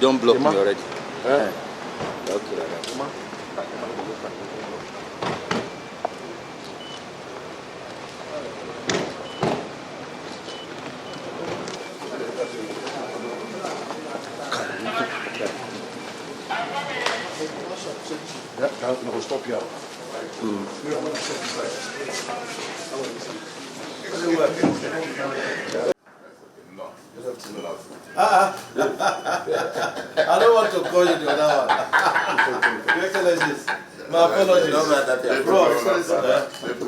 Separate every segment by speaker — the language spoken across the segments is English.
Speaker 1: don't block me already.
Speaker 2: Okay,
Speaker 3: Gaan nog een stopje.
Speaker 2: I don't want to call you the other one. Your Excellencies, my apologies. Bro,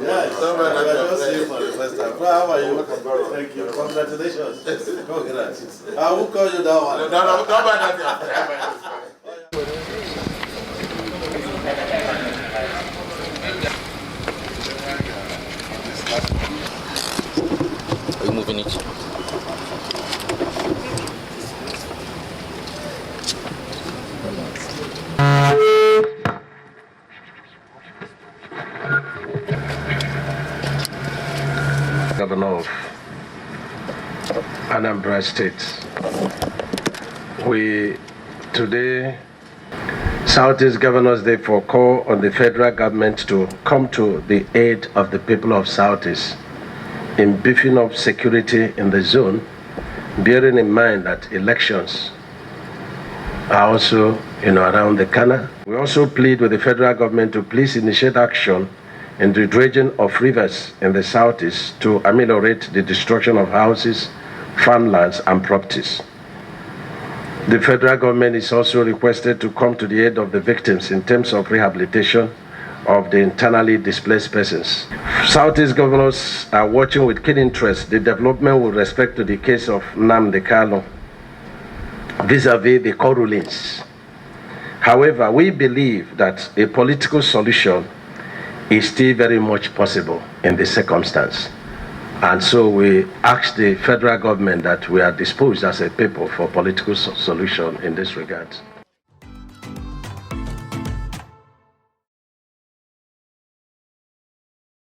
Speaker 2: yeah, it's all right. I just see you for the first time. Bro, how are you? Thank you. Congratulations. Congrats. I will call you that one. No, don't buy that.
Speaker 1: Are you moving it?
Speaker 3: Governor of Anambra State. Today, Southeast Governors therefore call on the federal government to come to the aid of the people of Southeast in beefing up security in the zone, bearing in mind that elections are also around the corner. We also plead with the federal government to please initiate action in the dredging of rivers in the Southeast to ameliorate the destruction of houses, farmlands, and properties. The federal government is also requested to come to the aid of the victims in terms of rehabilitation of the internally displaced persons. Southeast governors are watching with keen interest the development with respect to the case of Nnamdi Kanu vis-a-vis the court rulings. However, we believe that a political solution is still very much possible in this circumstance. And so we ask the federal government that we are disposed as a people for political solution in this regard.